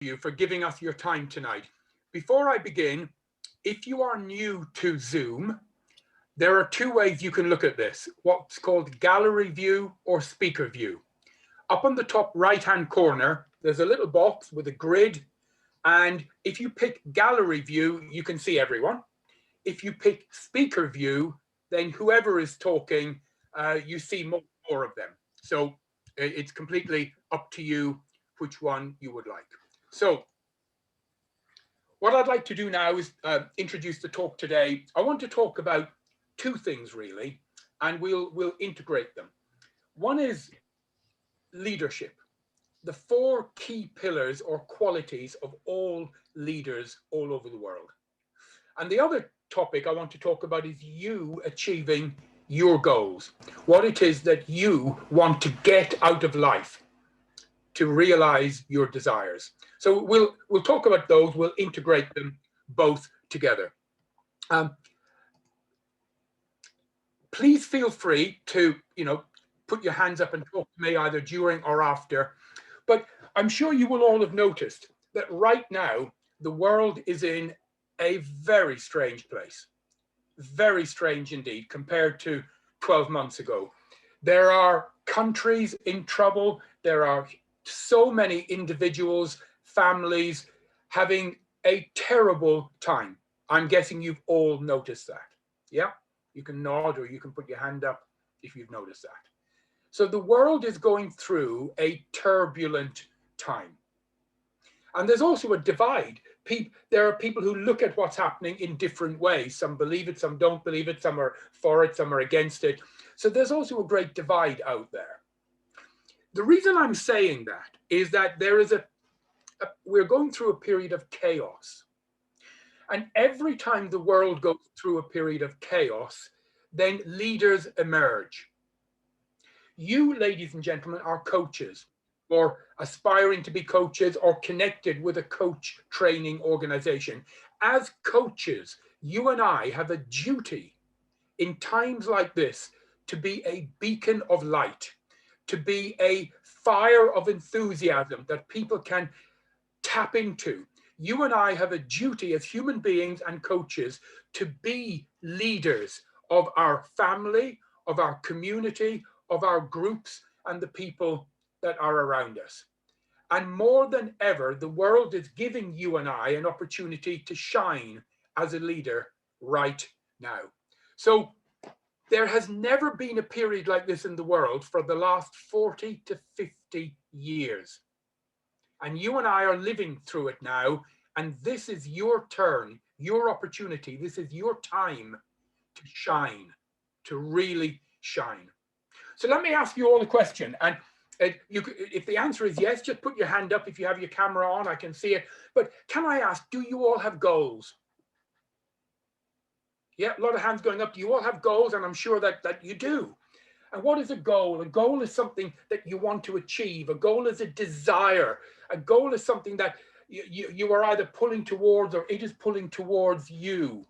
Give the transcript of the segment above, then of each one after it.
you for giving us your time tonight. Before I begin, if you are new to Zoom, there are two ways you can look at this, what's called gallery view or speaker view. Up on the top right-hand corner, there's a little box with a grid, and if you pick gallery view, you can see everyone. If you pick speaker view, then whoever is talking, you see more of them. So it's completely up to you which one you would like. So what I'd like to do now is introduce the talk today. I want to talk about two things really, and we'll integrate them. One is leadership, the four key pillars or qualities of all leaders all over the world. And the other topic I want to talk about is you achieving your goals, what it is that you want to get out of life to realize your desires. So we'll talk about those, we'll integrate them both together. Please feel free to, put your hands up and talk to me either during or after. But I'm sure you will all have noticed that right now, the world is in a very strange place. Very strange indeed, compared to 12 months ago. There are countries in trouble. There are so many individuals, families having a terrible time. I'm guessing you've all noticed that. Yeah, you can nod or you can put your hand up if you've noticed that. So the world is going through a turbulent time. And there's also a divide. There are people who look at what's happening in different ways. Some believe it, some don't believe it, some are for it, some are against it. So there's also a great divide out there. The reason I'm saying that is that we're going through a period of chaos. And every time the world goes through a period of chaos, then leaders emerge. You, ladies and gentlemen, are coaches, or aspiring to be coaches, or connected with a coach training organization. As coaches, you and I have a duty in times like this to be a beacon of light, to be a fire of enthusiasm that people can tap into. You and I have a duty as human beings and coaches to be leaders of our family, of our community, of our groups, and the people that are around us. And more than ever, the world is giving you and I an opportunity to shine as a leader right now. So there has never been a period like this in the world for the last 40 to 50 years. And you and I are living through it now. And this is your turn, your opportunity. This is your time to shine, to really shine. So let me ask you all a question. And if the answer is yes, just put your hand up. If you have your camera on, I can see it. But can I ask, do you all have goals? Yeah, a lot of hands going up. Do you all have goals? And I'm sure that you do. And what is a goal? A goal is something that you want to achieve. A goal is a desire. A goal is something that you are either pulling towards or it is pulling towards you.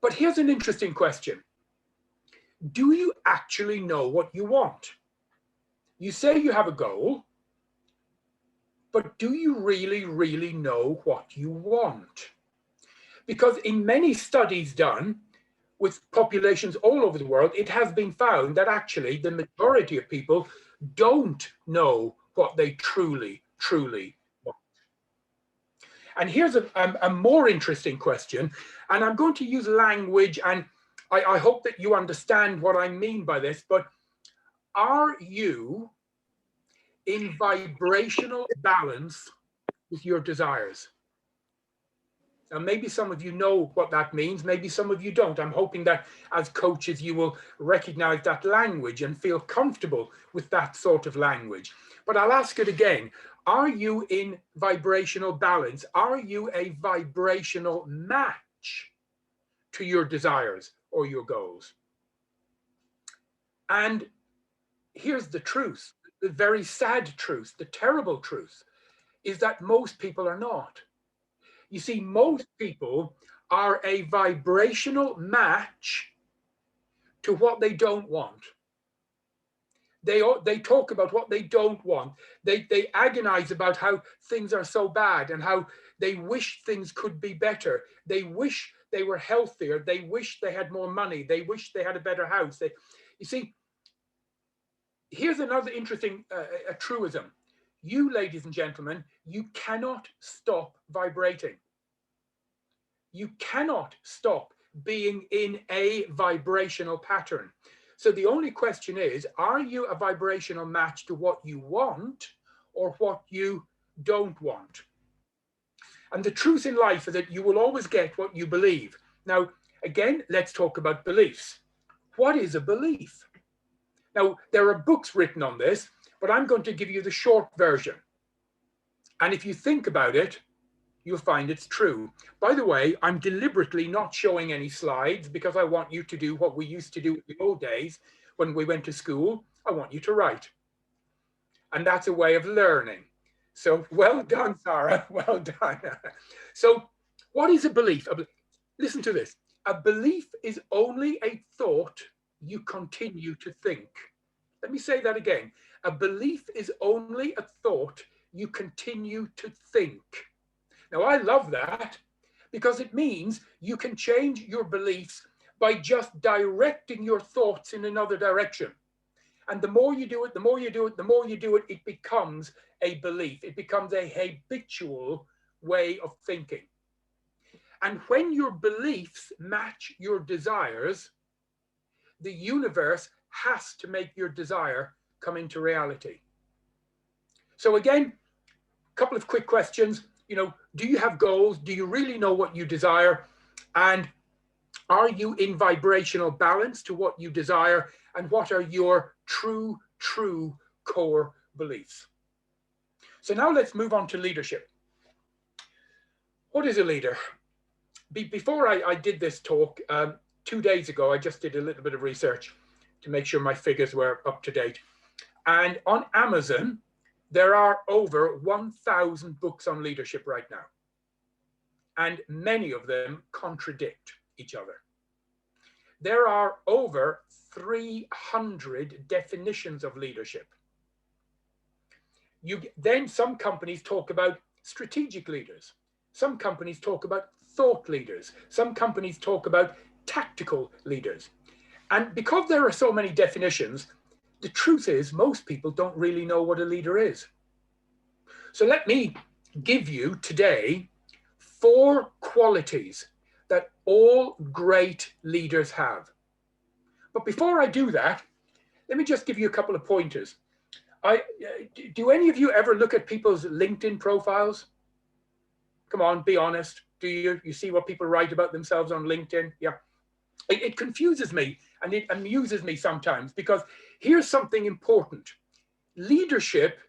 But here's an interesting question. Do you actually know what you want? You say you have a goal, but do you really, really know what you want? Because in many studies done with populations all over the world, it has been found that actually the majority of people don't know what they truly, truly want. And here's a more interesting question, and I'm going to use language, and I hope that you understand what I mean by this, but are you in vibrational balance with your desires? Now, maybe some of you know what that means, maybe some of you don't. I'm hoping that as coaches, you will recognize that language and feel comfortable with that sort of language. But I'll ask it again. Are you in vibrational balance? Are you a vibrational match to your desires or your goals? And here's the truth, the very sad truth, the terrible truth, is that most people are not. You see, most people are a vibrational match to what they don't want. They talk about what they don't want. They agonize about how things are so bad and how they wish things could be better. They wish they were healthier. They wish they had more money. They wish they had a better house. You see, here's another interesting a truism. You, ladies and gentlemen, you cannot stop vibrating. You cannot stop being in a vibrational pattern. So the only question is, are you a vibrational match to what you want or what you don't want? And the truth in life is that you will always get what you believe. Now, again, let's talk about beliefs. What is a belief? Now, there are books written on this, but I'm going to give you the short version. And if you think about it, you'll find it's true. By the way, I'm deliberately not showing any slides because I want you to do what we used to do in the old days when we went to school. I want you to write. And that's a way of learning. So well done, Sarah. Well done. So what is a belief? Listen to this. A belief is only a thought you continue to think. Let me say that again. A belief is only a thought you continue to think. Now, I love that because it means you can change your beliefs by just directing your thoughts in another direction. And the more you do it, the more you do it, the more you do it, it becomes a belief. It becomes a habitual way of thinking. And when your beliefs match your desires, the universe has to make your desire come into reality. So again, a couple of quick questions. Do you have goals? Do you really know what you desire? And are you in vibrational balance to what you desire? And what are your true core beliefs? So now let's move on to leadership. What is a leader? Before I did this talk, 2 days ago, I just did a little bit of research to make sure my figures were up to date. And on Amazon, there are over 1,000 books on leadership right now. And many of them contradict each other. There are over 300 definitions of leadership. Then some companies talk about strategic leaders. Some companies talk about thought leaders. Some companies talk about tactical leaders. And because there are so many definitions, the truth is most people don't really know what a leader is. So let me give you today 4 qualities that all great leaders have. But before I do that, let me just give you a couple of pointers. Do any of you ever look at people's LinkedIn profiles? Come on, be honest. Do you see what people write about themselves on LinkedIn? Yeah. It confuses me and it amuses me sometimes because here's something important. Leadership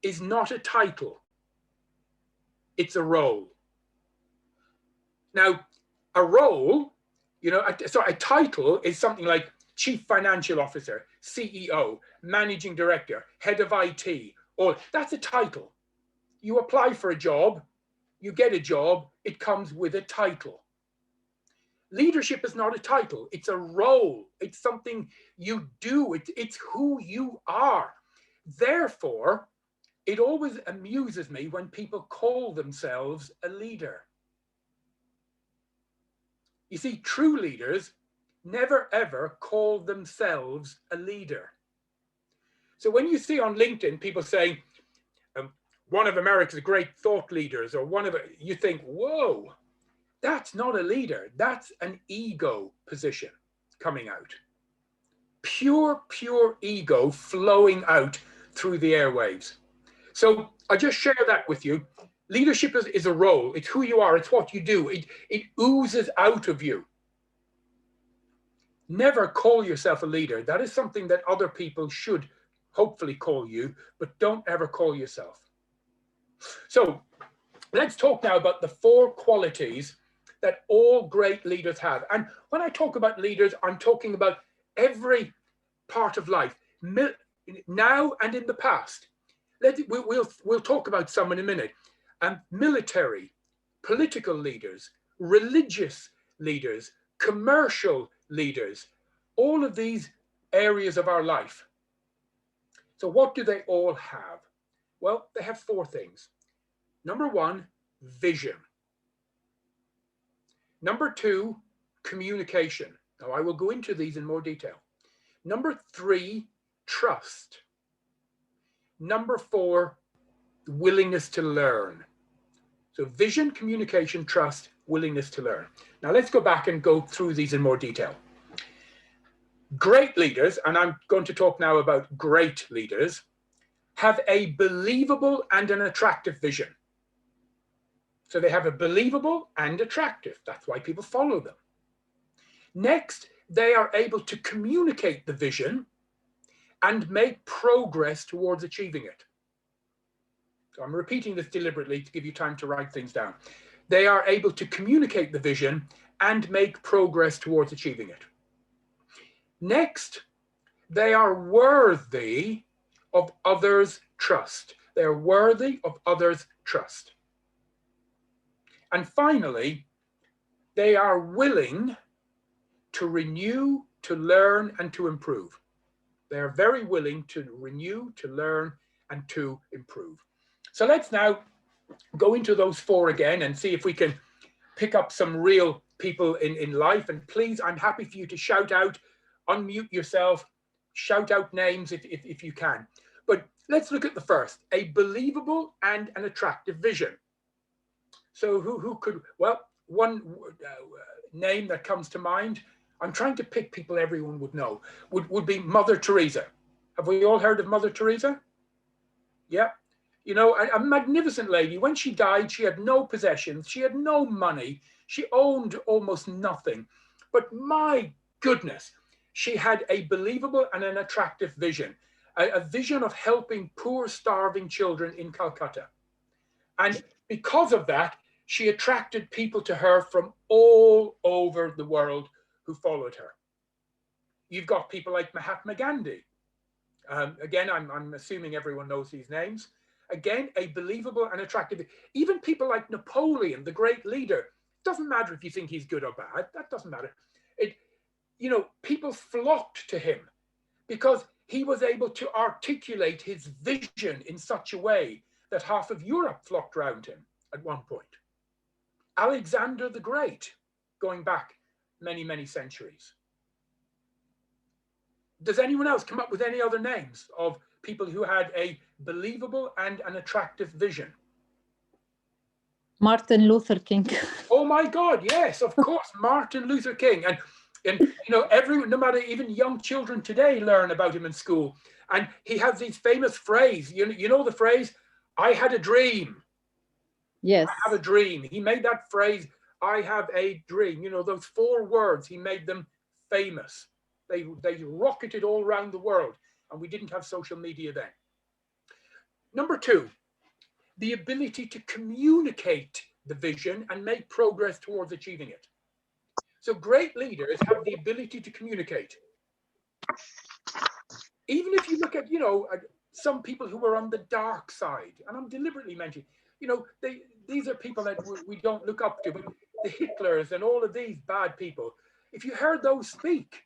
is not a title. It's a role. Now, a role, so a title is something like Chief Financial Officer, CEO, Managing Director, Head of IT, or that's a title. You apply for a job, you get a job, it comes with a title. Leadership is not a title, it's a role. It's something you do, it's who you are. Therefore, it always amuses me when people call themselves a leader. You see, true leaders never ever call themselves a leader. So when you see on LinkedIn people saying, one of America's great thought leaders, or you think, whoa, that's not a leader. That's an ego position coming out. Pure ego flowing out through the airwaves. So I just share that with you. Leadership is a role. It's who you are. It's what you do. It oozes out of you. Never call yourself a leader. That is something that other people should hopefully call you, but don't ever call yourself. So let's talk now about the 4 qualities that all great leaders have. And when I talk about leaders, I'm talking about every part of life, now and in the past. We'll talk about some in a minute. Military, political leaders, religious leaders, commercial leaders, all of these areas of our life. So what do they all have? Well, they have four things. Number one, vision. Number two, communication. Now, I will go into these in more detail. Number three, trust. Number four, willingness to learn. So vision, communication, trust, willingness to learn. Now let's go back and go through these in more detail. Great leaders, and I'm going to talk now about great leaders, have a believable and an attractive vision. So they have a believable and attractive. That's why people follow them. Next, they are able to communicate the vision and make progress towards achieving it. So I'm repeating this deliberately to give you time to write things down. They are able to communicate the vision and make progress towards achieving it. Next, they are worthy of others' trust. They are worthy of others' trust. And finally, they are willing to renew, to learn, and to improve. They are very willing to renew, to learn, and to improve. So let's now go into those four again and see if we can pick up some real people in life. And please, I'm happy for you to shout out, unmute yourself, shout out names if you can. But let's look at the first, a believable and an attractive vision. So who could, well, one name that comes to mind, I'm trying to pick people everyone would know, would be Mother Teresa. Have we all heard of Mother Teresa? Yeah. You know, a magnificent lady. When she died, she had no possessions. She had no money. She owned almost nothing. But my goodness, she had a believable and an attractive vision, a vision of helping poor, starving children in Calcutta. And because of that, she attracted people to her from all over the world who followed her. You've got people like Mahatma Gandhi. Again, I'm assuming everyone knows these names. Again, a believable and attractive. Even people like Napoleon, the great leader. Doesn't matter if you think he's good or bad. That doesn't matter. People flocked to him because he was able to articulate his vision in such a way that half of Europe flocked around him at one point. Alexander the Great, going back many, many centuries. Does anyone else come up with any other names of people who had a believable and an attractive vision? Martin Luther King. Oh my God, yes, of course, Martin Luther King. And no matter, even young children today learn about him in school. And he has these famous phrases. You know the phrase, I had a dream. Yes. I have a dream. He made that phrase, I have a dream. Those 4 words, he made them famous. They rocketed all around the world, and we didn't have social media then. Number 2, the ability to communicate the vision and make progress towards achieving it. So great leaders have the ability to communicate. Even if you look at, some people who are on the dark side, and I'm deliberately mentioning, these are people that we don't look up to, but the Hitlers and all of these bad people, if you heard those speak,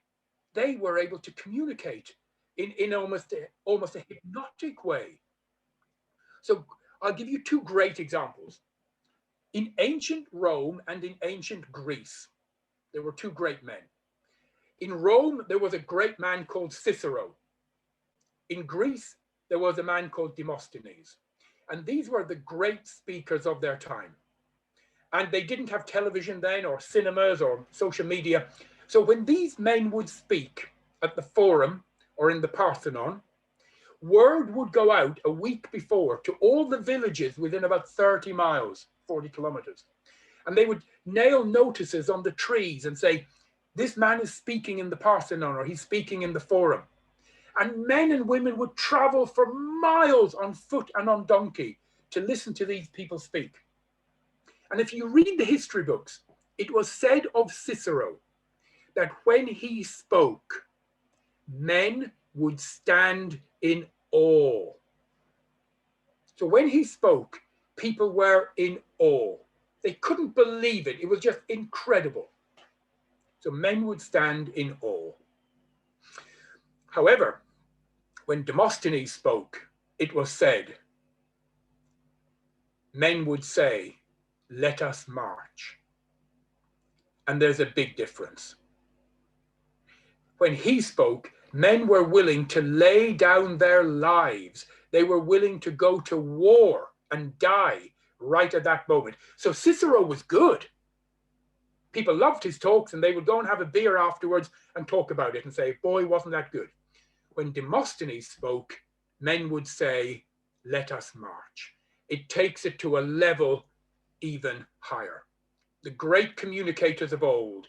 they were able to communicate in almost a hypnotic way. So I'll give you 2 great examples. In ancient Rome and in ancient Greece, there were 2 great men. In Rome, there was a great man called Cicero. In Greece, there was a man called Demosthenes. And these were the great speakers of their time. And they didn't have television then, or cinemas, or social media. So when these men would speak at the Forum or in the Parthenon, word would go out a week before to all the villages within about 30 miles, 40 kilometers. And they would nail notices on the trees and say, this man is speaking in the Parthenon, or he's speaking in the Forum. And men and women would travel for miles on foot and on donkey to listen to these people speak. And if you read the history books, it was said of Cicero that when he spoke, men would stand in awe. So when he spoke, people were in awe. They couldn't believe it. It was just incredible. So men would stand in awe. However, When Demosthenes spoke, it was said, men would say, let us march. And there's a big difference. When he spoke, men were willing to lay down their lives. They were willing to go to war and die right at that moment. So Cicero was good. People loved his talks, and they would go and have a beer afterwards and talk about it and say, boy, wasn't that good. When Demosthenes spoke, men would say, let us march. It takes it to a level even higher. The great communicators of old,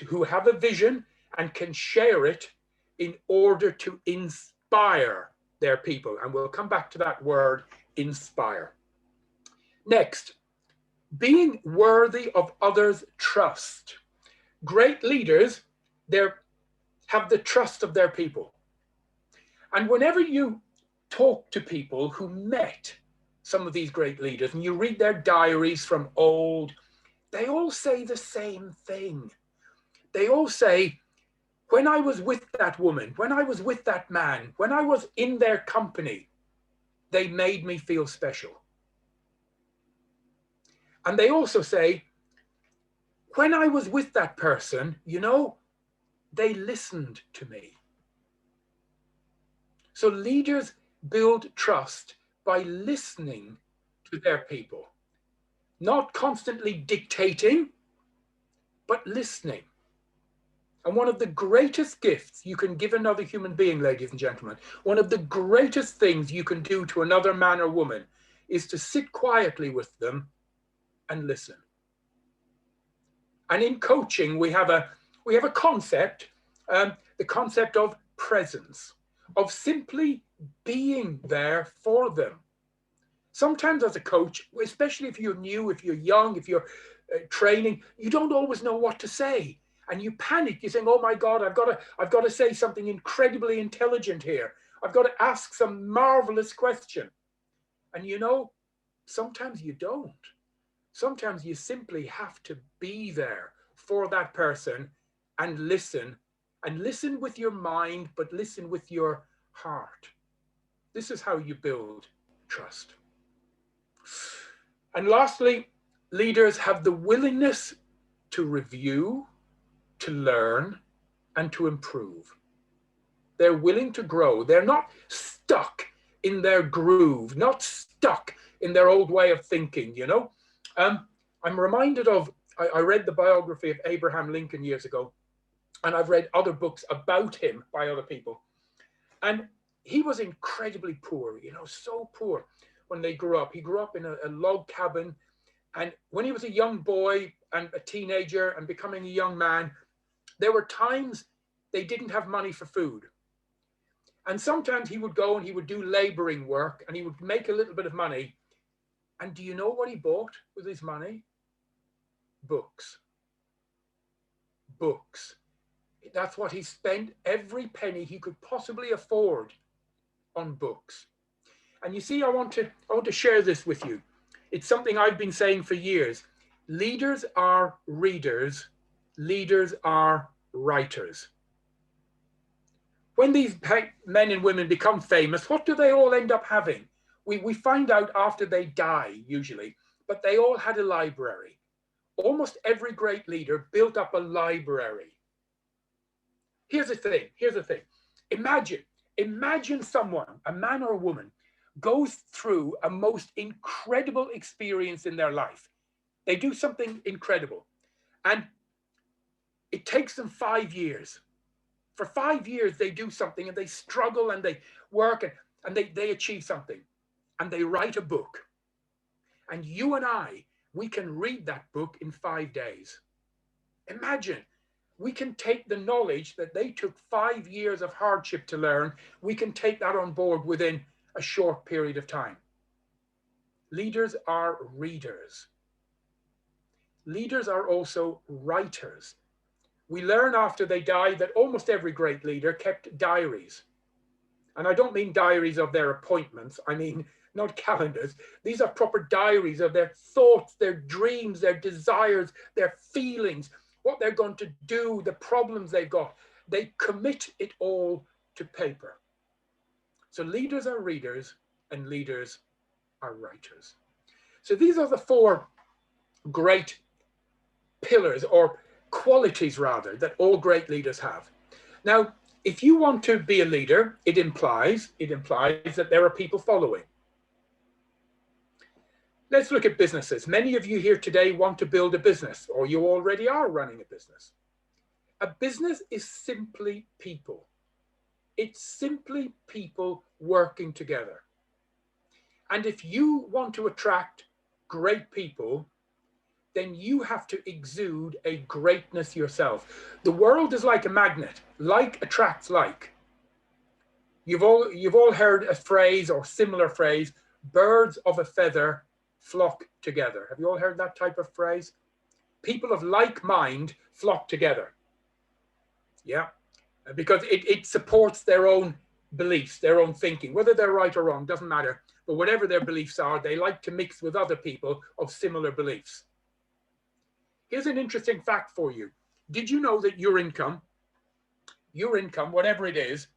who have a vision and can share it in order to inspire their people. And we'll come back to that word, inspire. Next, being worthy of others' trust. Great leaders, they have the trust of their people. And whenever you talk to people who met some of these great leaders and you read their diaries from old, they all say the same thing. They all say, when I was with that woman, when I was with that man, when I was in their company, they made me feel special. And they also say, when I was with that person, you know, they listened to me. So leaders build trust by listening to their people, not constantly dictating, but listening. And one of the greatest gifts you can give another human being, ladies and gentlemen, one of the greatest things you can do to another man or woman is to sit quietly with them and listen. And in coaching, we have a concept, the concept of presence, of simply being there for them. Sometimes as a coach, especially if you're new, if you're young, if you're training, you don't always know what to say. And you panic. You're saying, oh my God, I've got to say something incredibly intelligent here. I've got to ask some marvelous question. And you know, sometimes you don't. Sometimes you simply have to be there for that person and listen with your mind, but listen with your heart. This is how you build trust. And lastly, leaders have the willingness to review, to learn, and to improve. They're willing to grow. They're not stuck in their groove, not stuck in their old way of thinking, you know. I'm reminded of, I read the biography of Abraham Lincoln years ago, and I've read other books about him by other people. And he was incredibly poor, you know, so poor when they grew up. He grew up in a log cabin. And when he was a young boy and a teenager and becoming a young man, there were times they didn't have money for food. And sometimes he would go and he would do laboring work and he would make a little bit of money. And do you know what he bought with his money? Books. Books. That's what he spent every penny he could possibly afford on books. And you see, I want to share this with you. It's something I've been saying for years. Leaders are readers. Leaders are writers. When these men and women become famous, what do they all end up having? We find out after they die, usually, but they all had a library. Almost every great leader built up a library. Here's the thing. Imagine someone, a man or a woman, goes through a most incredible experience in their life. They do something incredible. And it takes them 5 years. For 5 years, they do something and they struggle and they work and they achieve something. And they write a book. And you and I, we can read that book in 5 days. Imagine, we can take the knowledge that they took 5 years of hardship to learn, we can take that on board within a short period of time. Leaders are readers. Leaders are also writers. We learn after they die that almost every great leader kept diaries. And I don't mean diaries of their appointments. I mean, not calendars. These are proper diaries of their thoughts, their dreams, their desires, their feelings, what they're going to do, the problems they've got. They commit it all to paper. So leaders are readers and leaders are writers. So these are the four great pillars, or qualities rather, that all great leaders have. Now, if you want to be a leader, it implies that there are people following. Let's look at businesses. Many of you here today want to build a business, or you already are running a business. A business is simply people. It's simply people working together. And if you want to attract great people, then you have to exude a greatness yourself. The world is like a magnet. Like attracts like. You've all heard a phrase or similar phrase, birds of a feather flock together. Have you all heard that type of phrase? People of like mind flock together. Yeah, because it supports their own beliefs, their own thinking, whether they're right or wrong, doesn't matter. But whatever their beliefs are, they like to mix with other people of similar beliefs. Here's an interesting fact for you. Did you know that your income, whatever it is,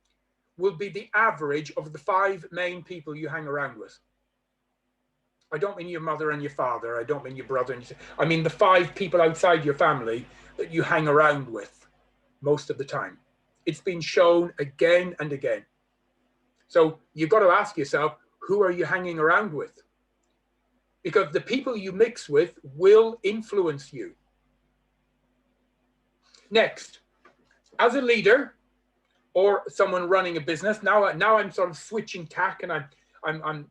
will be the average of the 5 main people you hang around with? I don't mean your mother and your father. I don't mean your brother. I mean the 5 people outside your family that you hang around with most of the time. It's been shown again and again. So you've got to ask yourself, who are you hanging around with? Because the people you mix with will influence you. Next, as a leader or someone running a business, now I'm sort of switching tack, and I'm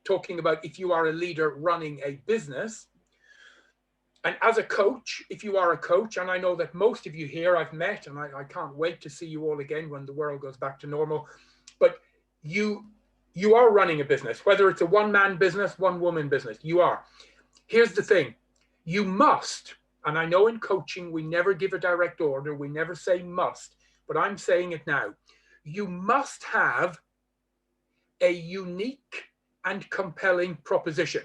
talking about if you are a leader running a business. And as a coach, if you are a coach, and I know that most of you here I've met, and I can't wait to see you all again when the world goes back to normal, but you are running a business, whether it's a one-man business, one-woman business, you are. Here's the thing, you must, and I know in coaching we never give a direct order, we never say must, but I'm saying it now, you must have a unique and compelling proposition.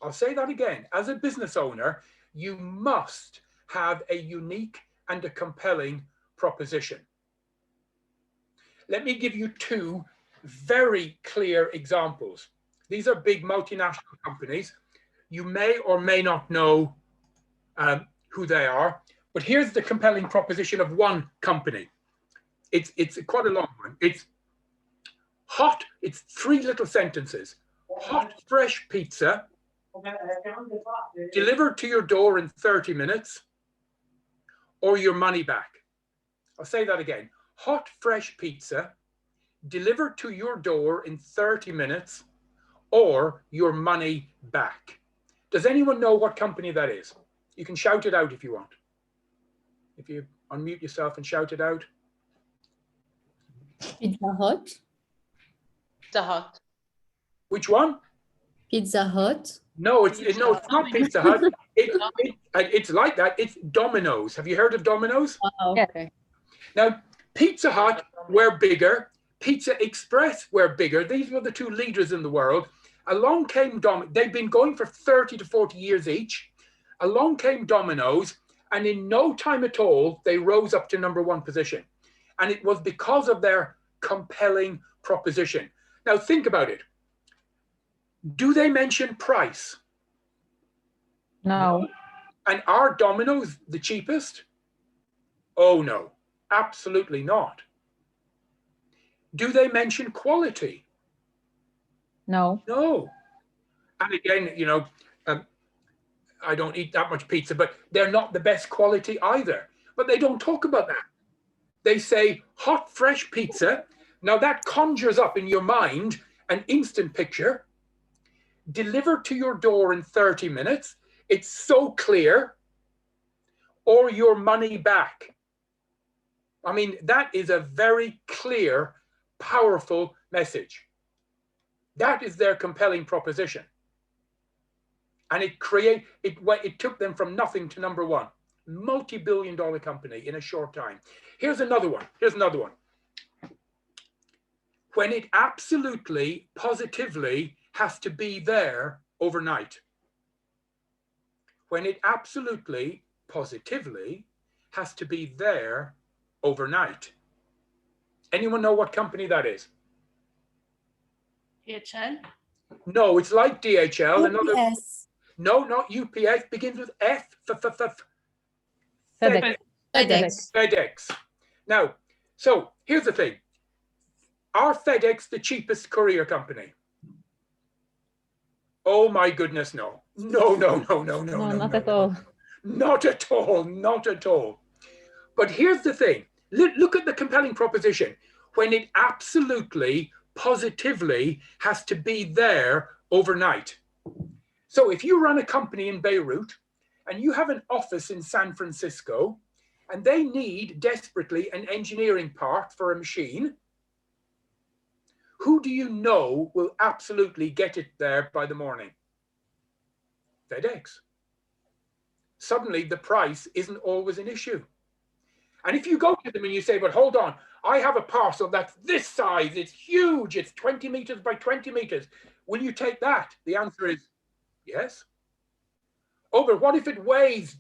I'll say that again. As a business owner, you must have a unique and a compelling proposition. Let me give you 2 very clear examples. These are big multinational companies. You may or may not know who they are, but here's the compelling proposition of one company. It's quite a long one. It's 3 little sentences. Hot, fresh pizza delivered to your door in 30 minutes, or your money back. I'll say that again. Hot, fresh pizza delivered to your door in 30 minutes, or your money back. Does anyone know what company that is? You can shout it out if you want. If you unmute yourself and shout it out. Pizza Hut. Pizza Hut. Which one? Pizza Hut. No, it's not Pizza Hut. It's like that. It's Domino's. Have you heard of Domino's? Oh, okay. Now, Pizza Hut were bigger. Pizza Express were bigger. These were the 2 leaders in the world. Along came Domino's. They've been going for 30 to 40 years each. Along came Domino's, and in no time at all, they rose up to #1 position. And it was because of their compelling proposition. Now, think about it. Do they mention price? No. And are Domino's the cheapest? Oh, no, absolutely not. Do they mention quality? No. No. And again, I don't eat that much pizza, but they're not the best quality either. But they don't talk about that. They say hot, fresh pizza. Now that conjures up in your mind an instant picture. Delivered to your door in 30 minutes. It's so clear. Or your money back. I mean, that is a very clear, powerful message. That is their compelling proposition. And it took them from nothing to #1. Multi-billion-dollar company in a short time. Here's another one. When it absolutely, positively has to be there overnight. When it absolutely, positively has to be there overnight. Anyone know what company that is? DHL. No, it's like DHL. Another. UPS. No, not UPS. Begins with F. FedEx. FedEx. FedEx. Now, so here's the thing. Are FedEx the cheapest courier company? Oh my goodness, no. No, Not at all. Not at all, not at all. But here's the thing. Look at the compelling proposition when it absolutely, positively has to be there overnight. So if you run a company in Beirut and you have an office in San Francisco and they need desperately an engineering part for a machine, who do you know will absolutely get it there by the morning? FedEx. Suddenly the price isn't always an issue. And if you go to them and you say, but hold on, I have a parcel that's this size, it's huge, it's 20 meters by 20 meters. Will you take that? The answer is yes. Oh, but what if it weighs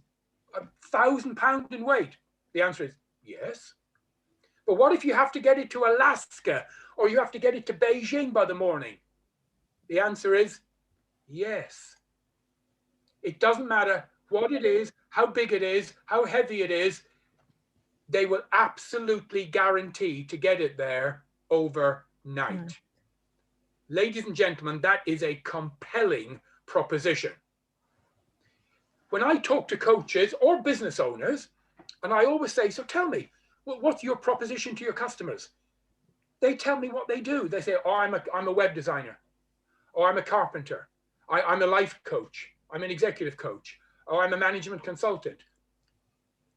1,000 pounds in weight? The answer is yes. But what if you have to get it to Alaska or you have to get it to Beijing by the morning? The answer is yes. It doesn't matter what it is, how big it is, how heavy it is. They will absolutely guarantee to get it there overnight. Ladies and gentlemen, that is a compelling proposition. When I talk to coaches or business owners, and I always say, so tell me, what's your proposition to your customers? They tell me what they do. They say, oh, I'm a web designer. Oh, I'm a carpenter. I'm a life coach. I'm an executive coach. Oh, I'm a management consultant.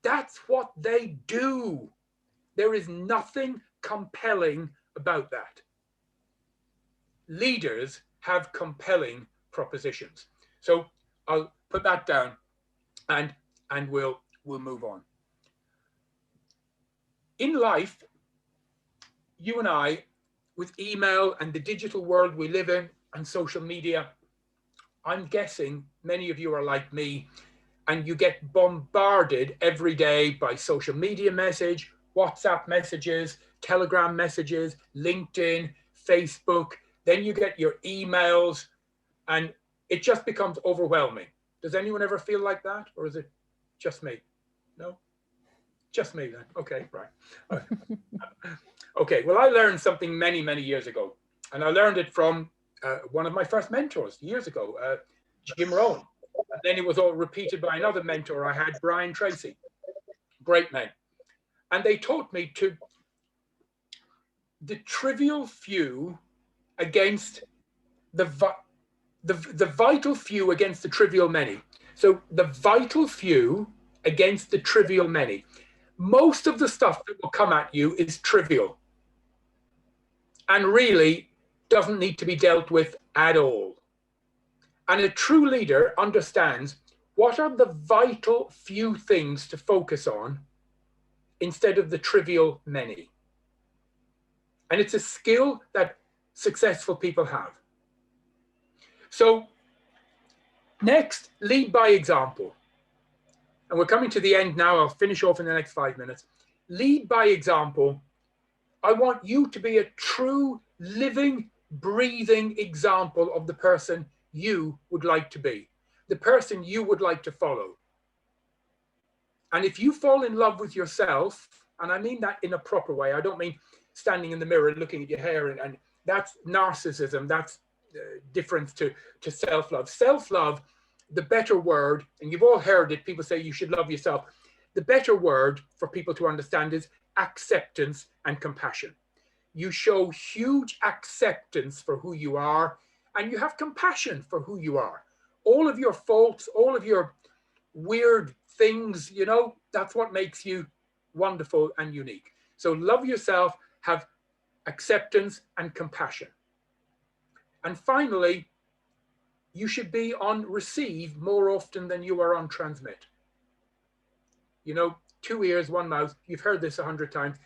That's what they do. There is nothing compelling about that. Leaders have compelling propositions. So I'll put that down and we'll move on. In life, you and I, with email and the digital world we live in and social media, I'm guessing many of you are like me and you get bombarded every day by social media message, WhatsApp messages, Telegram messages, LinkedIn, Facebook. Then you get your emails and it just becomes overwhelming. Does anyone ever feel like that? Or is it just me? No? Just me then. Okay, right. Okay, well, I learned something many, many years ago. And I learned it from one of my first mentors years ago, Jim Rohn. And then it was all repeated by another mentor I had, Brian Tracy. Great men. And they taught me to the trivial few against the vital few against the trivial many. So the vital few against the trivial many. Most of the stuff that will come at you is trivial and really doesn't need to be dealt with at all. And a true leader understands what are the vital few things to focus on instead of the trivial many. And it's a skill that successful people have. So next, lead by example. And we're coming to the end now. I'll finish off in the next 5 minutes. Lead by example. I want you to be a true, living, breathing example of the person you would like to be, the person you would like to follow. And if you fall in love with yourself, and I mean that in a proper way, I don't mean standing in the mirror and looking at your hair, and that's narcissism, that's different to self-love. Self-love, the better word, and you've all heard it, people say you should love yourself. The better word for people to understand is acceptance and compassion. You show huge acceptance for who you are, and you have compassion for who you are. All of your faults, all of your weird things, you know, that's what makes you wonderful and unique. So love yourself, have acceptance and compassion. And finally, you should be on receive more often than you are on transmit. You know, 2 ears, 1 mouth. You've heard this 100 times.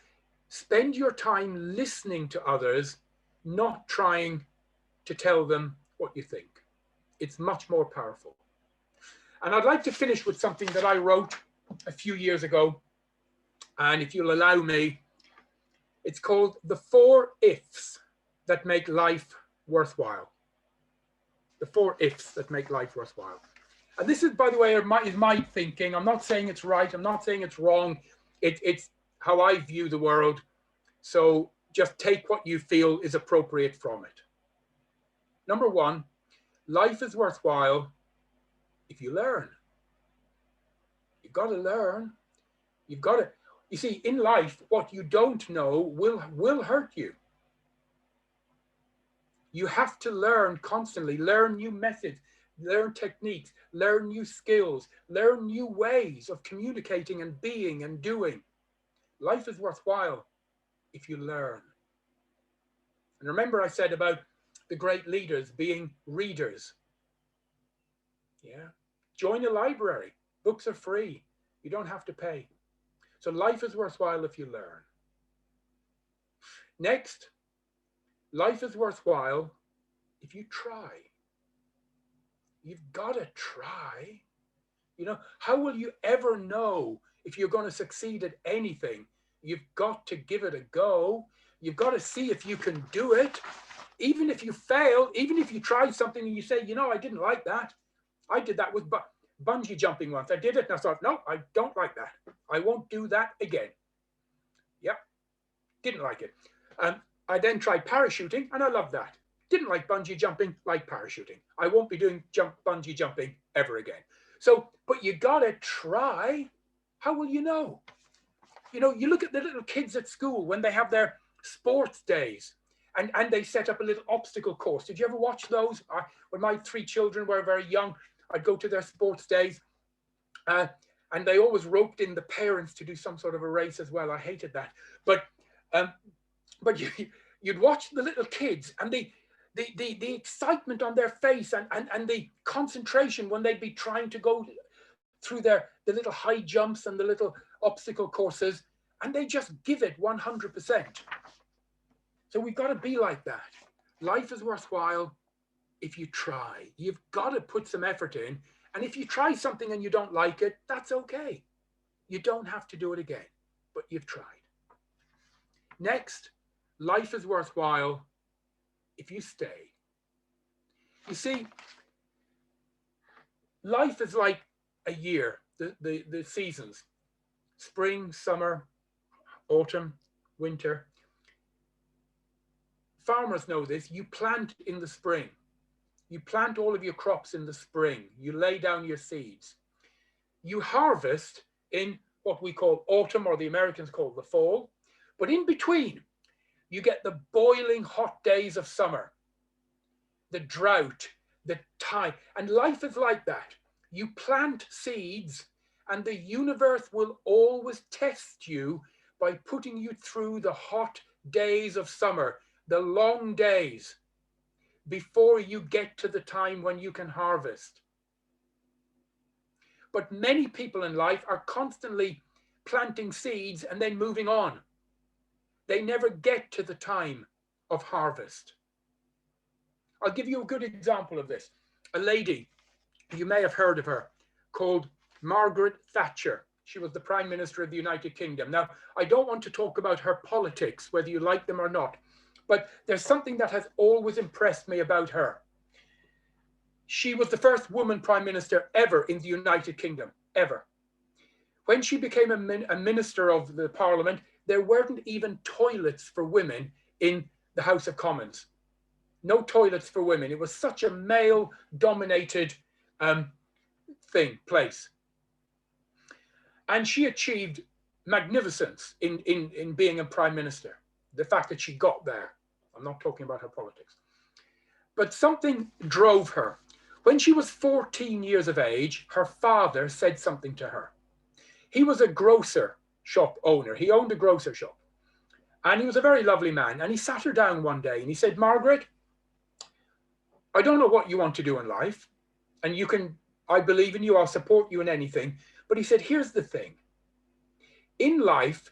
Spend your time listening to others, not trying to tell them what you think. It's much more powerful. And I'd like to finish with something that I wrote a few years ago. And if you'll allow me, It's called The 4 Ifs That Make Life Worthwhile. The 4 ifs that make life worthwhile. And this is, by the way, is my thinking. I'm not saying it's right. I'm not saying it's wrong. It's how I view the world. So just take what you feel is appropriate from it. Number 1, life is worthwhile if you learn. You've got to learn. You've got to, you see, in life, what you don't know will hurt you. You have to learn constantly, learn new methods, learn techniques, learn new skills, learn new ways of communicating and being and doing. Life is worthwhile if you learn. And remember I said about the great leaders being readers. Yeah. Join a library. Books are free. You don't have to pay. So life is worthwhile if you learn. Next, life is worthwhile if you try. You've got to try. You know, how will you ever know if you're going to succeed at anything? You've got to give it a go. You've got to see if you can do it. Even if you fail, even if you try something and you say, you know, I didn't like that. I did that with bungee jumping once. I did it and I thought, no, I don't like that. I won't do that again. Yep, didn't like it. I then tried parachuting and I loved that. Didn't like bungee jumping, like parachuting. I won't be doing bungee jumping ever again. So, but you gotta try. How will you know? You know, you look at the little kids at school when they have their sports days and they set up a little obstacle course. Did you ever watch those? When my 3 children were very young, I'd go to their sports days and they always roped in the parents to do some sort of a race as well. I hated that. But you'd watch the little kids and the excitement on their face and the concentration when they'd be trying to go through the little high jumps and the little obstacle courses, and they just give it 100%. So we've got to be like that. Life is worthwhile if you try. You've got to put some effort in, and if you try something and you don't like it, that's okay. You don't have to do it again, but you've tried. Next, life is worthwhile if you stay. You see, life is like a year, the seasons, spring, summer, autumn, winter. Farmers know this. You plant in the spring. You plant all of your crops in the spring. You lay down your seeds. You harvest in what we call autumn, or the Americans call the fall. But in between, you get the boiling hot days of summer, the drought, the time. And life is like that. You plant seeds and the universe will always test you by putting you through the hot days of summer, the long days, before you get to the time when you can harvest. But many people in life are constantly planting seeds and then moving on. They never get to the time of harvest. I'll give you a good example of this. A lady, you may have heard of her, called Margaret Thatcher. She was the Prime Minister of the United Kingdom. Now, I don't want to talk about her politics, whether you like them or not, but there's something that has always impressed me about her. She was the first woman Prime Minister ever in the United Kingdom, ever. When she became a minister of the Parliament, there weren't even toilets for women in the House of Commons. No toilets for women. It was such a male-dominated place. And she achieved magnificence in being a prime minister. The fact that she got there. I'm not talking about her politics. But something drove her. When she was 14 years of age, her father said something to her. He was a grocer shop owner. He owned a grocer shop. And he was a very lovely man. And he sat her down one day and he said, Margaret, I don't know what you want to do in life. And you can, I believe in you, I'll support you in anything. But he said, here's the thing. In life,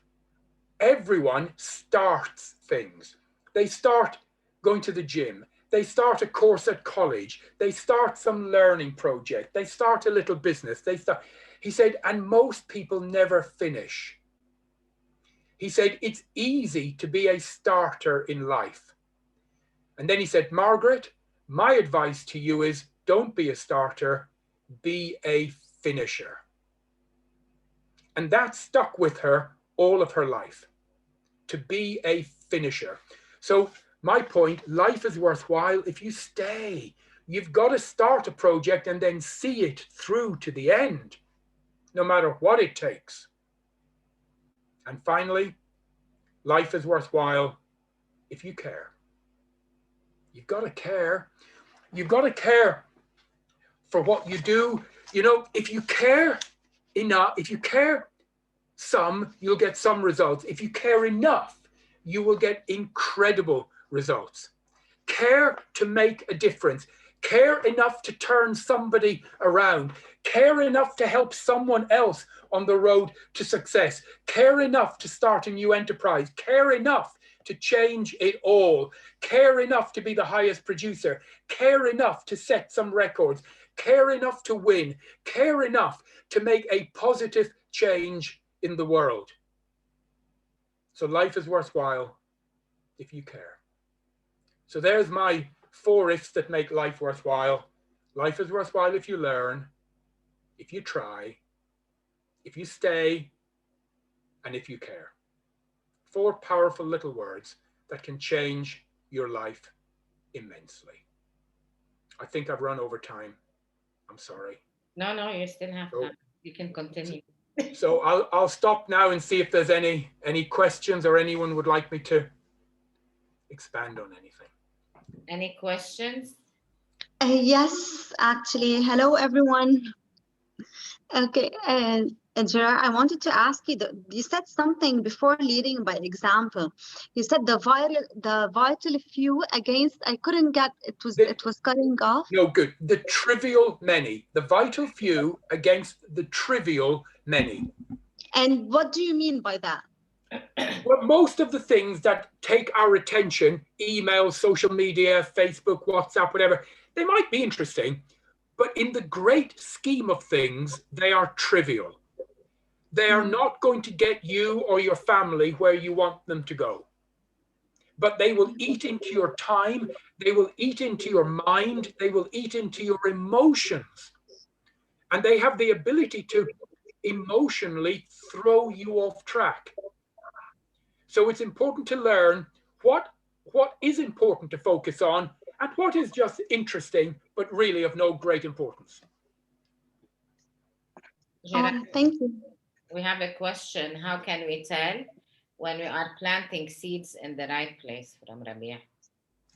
everyone starts things. They start going to the gym. They start a course at college. They start some learning project. They start a little business. He said, and most people never finish. He said, it's easy to be a starter in life. And then he said, Margaret, my advice to you is don't be a starter, be a finisher. And that stuck with her all of her life, to be a finisher. So my point, life is worthwhile if you stay. You've got to start a project and then see it through to the end, no matter what it takes. And finally, life is worthwhile if you care. You've got to care. You've got to care for what you do. You know, if you care enough, if you care some, you'll get some results. If you care enough, you will get incredible results. Care to make a difference. Care enough to turn somebody around. Care enough to help someone else on the road to success. Care enough to start a new enterprise. Care enough to change it all. Care enough to be the highest producer. Care enough to set some records. Care enough to win. Care enough to make a positive change in the world. So life is worthwhile if you care. So there's my 4 ifs that make life worthwhile. Life is worthwhile if you learn, if you try, if you stay, and if you care. 4 powerful little words that can change your life immensely. I think I've run over time. I'm sorry. No, you still have time. You can continue. So I'll stop now and see if there's any questions or anyone would like me to expand on anything. Any questions? Yes, actually. Hello, everyone. Okay, Gerard, I wanted to ask you, you said something before leading by example. You said the vital few against, I couldn't get, it was cutting off. No, good. The trivial many, the vital few against the trivial many. And what do you mean by that? Well, most of the things that take our attention, email, social media, Facebook, WhatsApp, whatever, they might be interesting, but in the great scheme of things, they are trivial. They are not going to get you or your family where you want them to go. But they will eat into your time, they will eat into your mind, they will eat into your emotions. And they have the ability to emotionally throw you off track. So it's important to learn what is important to focus on and what is just interesting, but really of no great importance. Thank you. We have a question. How can we tell when we are planting seeds in the right place? From Rabia.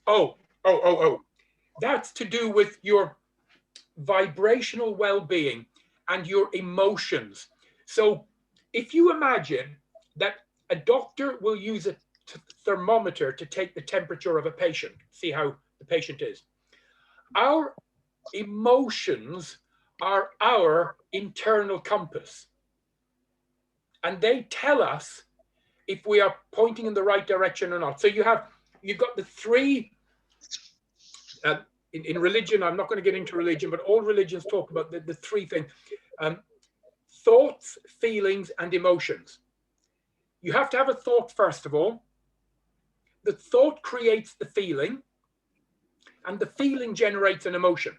Oh. That's to do with your vibrational well-being and your emotions. So if you imagine that a doctor will use a thermometer to take the temperature of a patient, see how the patient is. Our emotions are our internal compass. And they tell us if we are pointing in the right direction or not. So you've got the 3, in religion, I'm not going to get into religion, but all religions talk about the 3 things, thoughts, feelings, and emotions. You have to have a thought, first of all. The thought creates the feeling, and the feeling generates an emotion.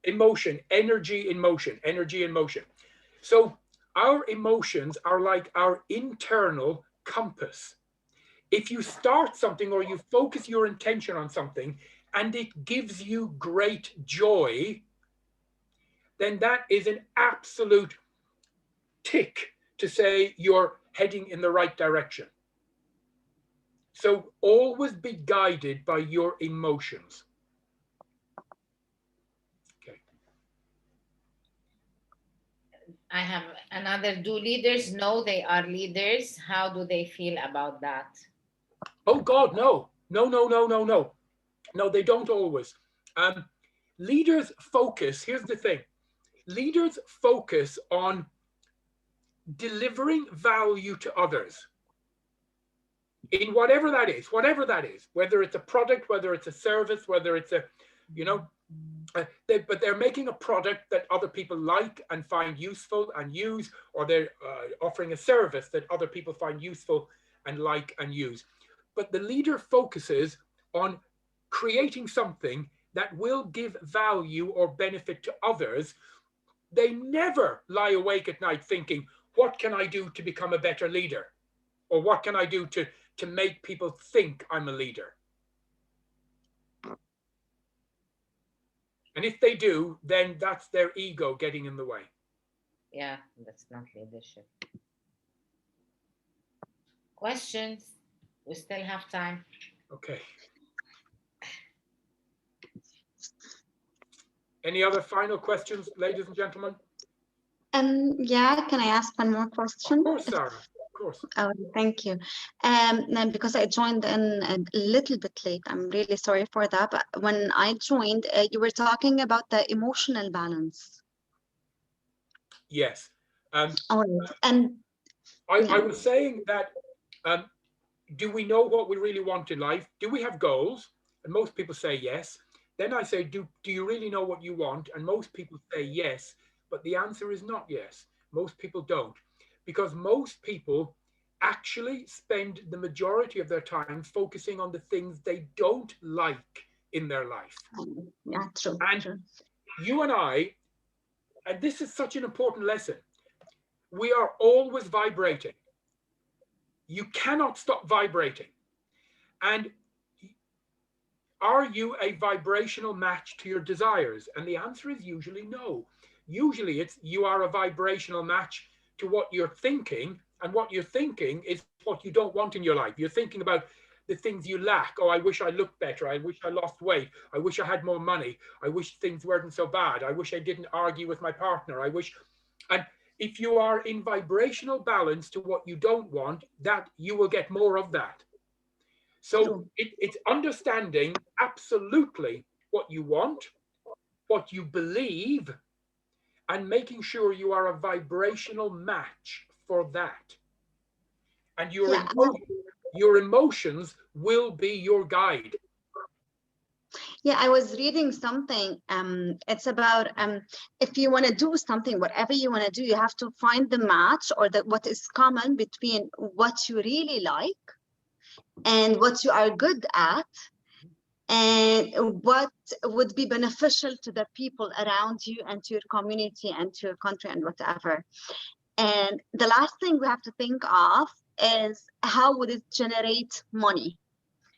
Emotion, energy in motion, energy in motion. So our emotions are like our internal compass. If you start something or you focus your intention on something and it gives you great joy, then that is an absolute tick to say you're heading in the right direction. So always be guided by your emotions. Okay. I have another. Do leaders know they are leaders? How do they feel about that? Oh God, no. No, they don't always. Leaders focus, here's the thing. Leaders focus on delivering value to others in whatever that is, whether it's a product, whether it's a service, whether it's a, but they're making a product that other people like and find useful and use, or they're offering a service that other people find useful and like and use. But the leader focuses on creating something that will give value or benefit to others. They never lie awake at night thinking, what can I do to become a better leader? Or what can I do to make people think I'm a leader? And if they do, then that's their ego getting in the way. Yeah, that's not leadership. Questions? We still have time. Okay. Any other final questions, ladies and gentlemen? Yeah, can I ask one more question? Of course, Sarah, of course. Oh, thank you. Because I joined in a little bit late, I'm really sorry for that. But when I joined, you were talking about the emotional balance. Yes. All right. And I was saying that, do we know what we really want in life? Do we have goals? And most people say yes. Then I say, do you really know what you want? And most people say yes, but the answer is not yes. Most people don't, because most people actually spend the majority of their time focusing on the things they don't like in their life. yeah, true. And true. you and I, and this is such an important lesson, we are always vibrating. You cannot stop vibrating. And are you a vibrational match to your desires? And the answer is usually no. Usually it's you are a vibrational match to what you're thinking, and what you're thinking is what you don't want in your life. You're thinking about the things you lack. Oh, I wish I looked better. I wish I lost weight. I wish I had more money. I wish things weren't so bad. I wish I didn't argue with my partner. I wish, and if you are in vibrational balance to what you don't want, that you will get more of that. So it's understanding absolutely what you want, what you believe, and making sure you are a vibrational match for that. And your emotions will be your guide. Yeah, I was reading something. It's about if you want to do something, whatever you want to do, you have to find the match or what is common between what you really like and what you are good at, and what would be beneficial to the people around you and to your community and to your country and whatever. And the last thing we have to think of is how would it generate money?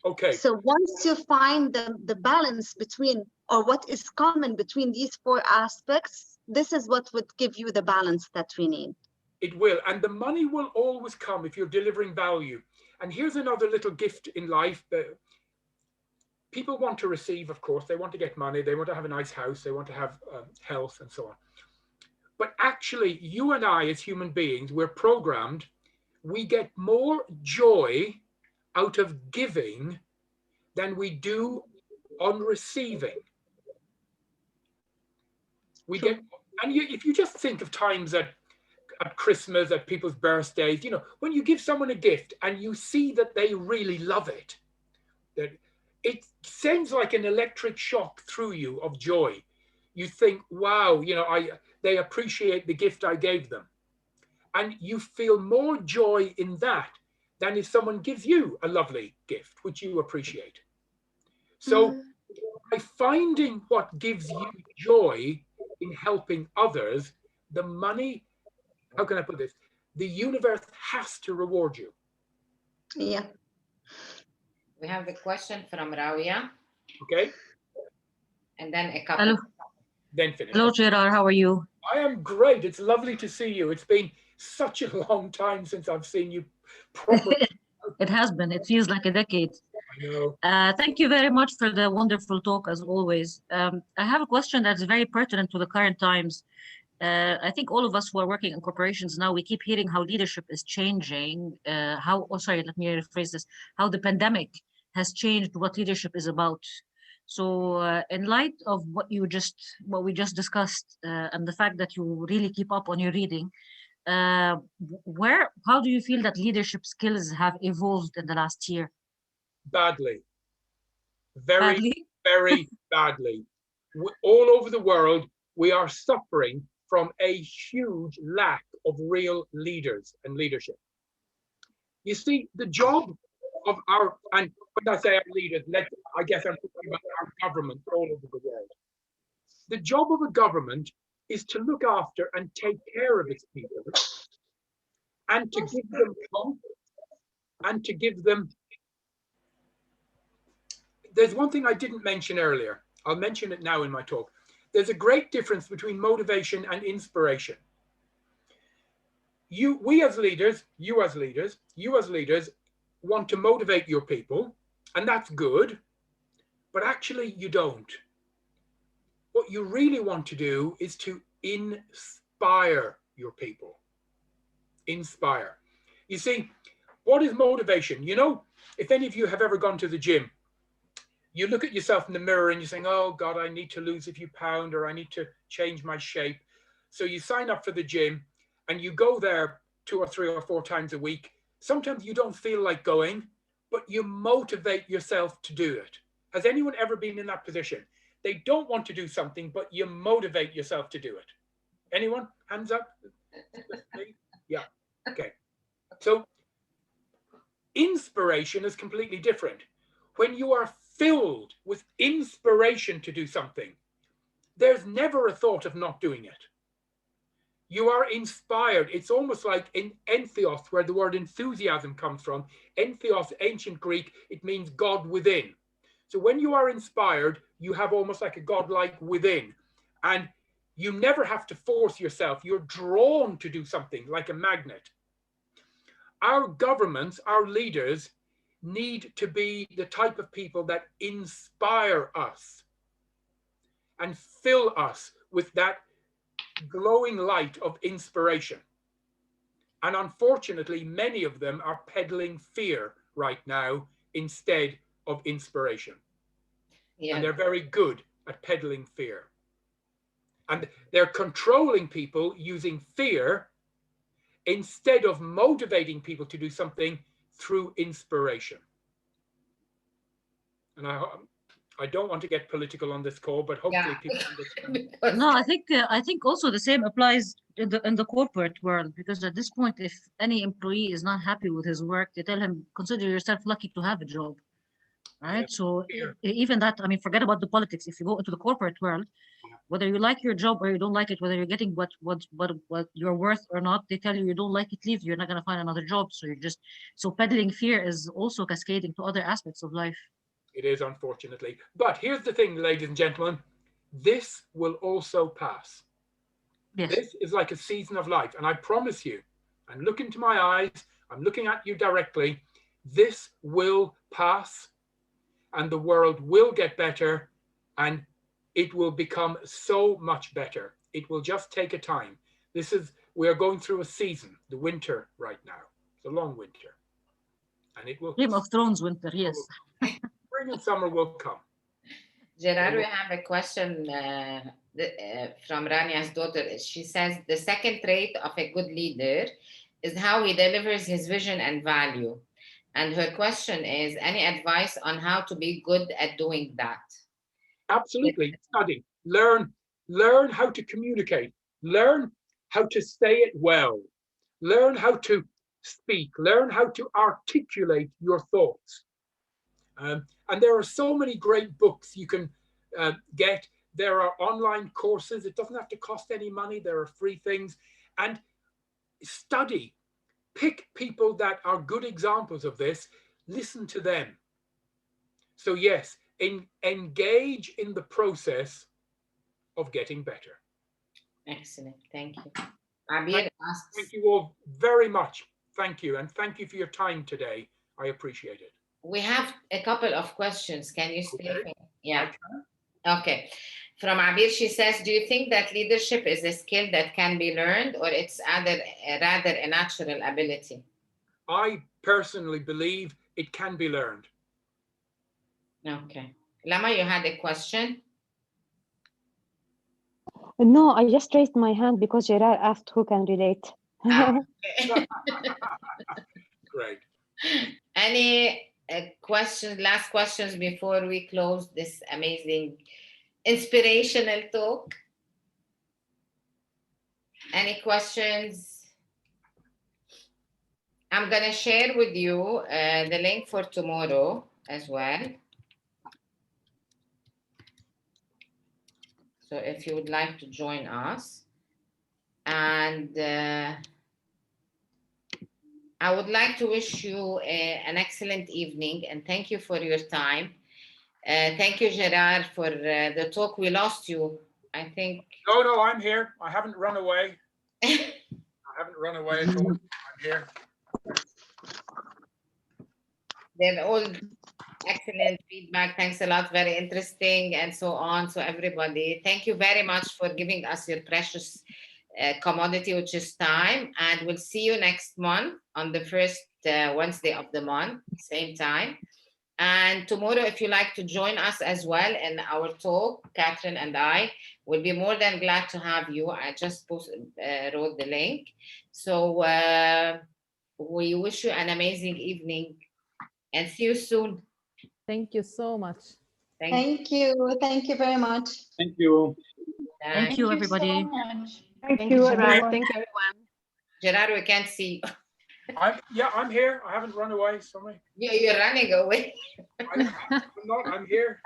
Okay. So once you find the balance between, or what is common between these four aspects, this is what would give you the balance that we need. It will. And the money will always come if you're delivering value. And here's another little gift in life that people want to receive, of course. They want to get money. They want to have a nice house. They want to have health and so on. But actually, you and I as human beings, we're programmed. We get more joy out of giving than we do on receiving. We get, and if you just think of times at Christmas, at people's birthdays, you know, when you give someone a gift and you see that they really love it, that it sends like an electric shock through you of joy. You think, wow, you know, they appreciate the gift I gave them. And you feel more joy in that than if someone gives you a lovely gift, which you appreciate. So by finding what gives you joy in helping others, the money, how can I put this? The universe has to reward you. Yeah. We have the question from Rawia. Okay. And then a couple. Hello. Then finish. Hello, Gerard. How are you? I am great. It's lovely to see you. It's been such a long time since I've seen you properly. It has been. It feels like a decade. I know. Thank you very much for the wonderful talk, as always. I have a question that's very pertinent to the current times. I think all of us who are working in corporations now, we keep hearing how leadership is changing. Let me rephrase this. How the pandemic has changed what leadership is about. So in light of what we just discussed, and the fact that you really keep up on your reading, how do you feel that leadership skills have evolved in the last year? Badly. Very, Badly? very badly. all over the world, we are suffering from a huge lack of real leaders and leadership. You see, the job of our, and when I say our leaders, I guess I'm talking about our government all over the world. The job of a government is to look after and take care of its people, and to give them hope, and to give them. There's one thing I didn't mention earlier. I'll mention it now in my talk. There's a great difference between motivation and inspiration. We as leaders, you as leaders want to motivate your people, and that's good, but actually you don't. What you really want to do is to inspire your people. Inspire. You see, what is motivation? You know, if any of you have ever gone to the gym, you look at yourself in the mirror and you're saying, oh God, I need to lose a few pounds, or I need to change my shape. So you sign up for the gym and you go there 2 or 3 or 4 times a week. Sometimes you don't feel like going, but you motivate yourself to do it. Has anyone ever been in that position? They don't want to do something, but you motivate yourself to do it. Anyone? Hands up? Yeah. Okay. So inspiration is completely different. When you are filled with inspiration to do something, there's never a thought of not doing it. You are inspired. It's almost like in entheos, where the word enthusiasm comes from. Entheos, ancient Greek, it means God within. So when you are inspired, you have almost like a godlike within. And you never have to force yourself. You're drawn to do something like a magnet. Our governments, our leaders, need to be the type of people that inspire us and fill us with that glowing light of inspiration. And unfortunately, many of them are peddling fear right now instead of inspiration. Yeah. And they're very good at peddling fear. And they're controlling people using fear instead of motivating people to do something through inspiration. And I don't want to get political on this call, but hopefully people understand. No, I think also the same applies in the corporate world, because at this point, if any employee is not happy with his work, they tell him, consider yourself lucky to have a job. Right? Yes. So even that, I mean, forget about the politics. If you go into the corporate world, whether you like your job or you don't like it, whether you're getting what you're worth or not, they tell you you don't like it, leave. You're not going to find another job. So so peddling fear is also cascading to other aspects of life. It is, unfortunately. But here's the thing, ladies and gentlemen, this will also pass. Yes. This is like a season of life. And I promise you, and look into my eyes, I'm looking at you directly, this will pass and the world will get better and it will become so much better. It will just take a time. We are going through a season, the winter right now. It's a long winter. And it will. Game of Thrones winter, yes. Spring and summer will come. Gerard, we have a question from Rania's daughter. She says, the second trait of a good leader is how he delivers his vision and value. And her question is, any advice on how to be good at doing that? Absolutely. Study, learn how to communicate, learn how to say it well, learn how to speak, learn how to articulate your thoughts. And there are so many great books you can get. There are online courses. It doesn't have to cost any money. There are free things. And study. Pick people that are good examples of this. Listen to them. So yes, engage in the process of getting better. Excellent. Thank you. Abir asks, thank you all very much. Thank you. And thank you for your time today. I appreciate it. We have a couple of questions. Can you speak? Okay. Yeah. Okay. From Abir, she says, do you think that leadership is a skill that can be learned, or it's rather a natural ability? I personally believe it can be learned. Okay. Lama, you had a question? No, I just raised my hand because Gerard asked who can relate. Okay. Great. Any questions, last questions before we close this amazing inspirational talk. Any questions? I'm going to share with you the link for tomorrow as well. So if you would like to join us. And I would like to wish you an excellent evening and thank you for your time. Thank you, Gerard, for the talk. We lost you, I think. No, I'm here. I haven't run away. I haven't run away at all. I'm here. They're all excellent feedback. Thanks a lot. Very interesting and so on. So everybody, thank you very much for giving us your precious commodity, which is time. And we'll see you next month on the first Wednesday of the month, same time. And tomorrow, if you like to join us as well in our talk, Catherine and I will be more than glad to have you. I just wrote the link. So we wish you an amazing evening and see you soon. Thank you so much. Thank you. Thank you very much. Thank you. Thank you, everybody. Thank you, Gerard. everyone. Thank you, everyone. Gerard, we can't see you. I'm here. I haven't run away. Sorry. You're running away. I'm not. I'm here.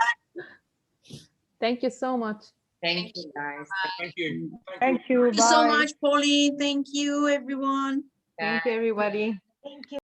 Thank you so much. Thank you, guys. Thank you. Thank you. Thank you so Bye. much, Pauline. Thank you, everyone. Thank you, everybody. Thank you.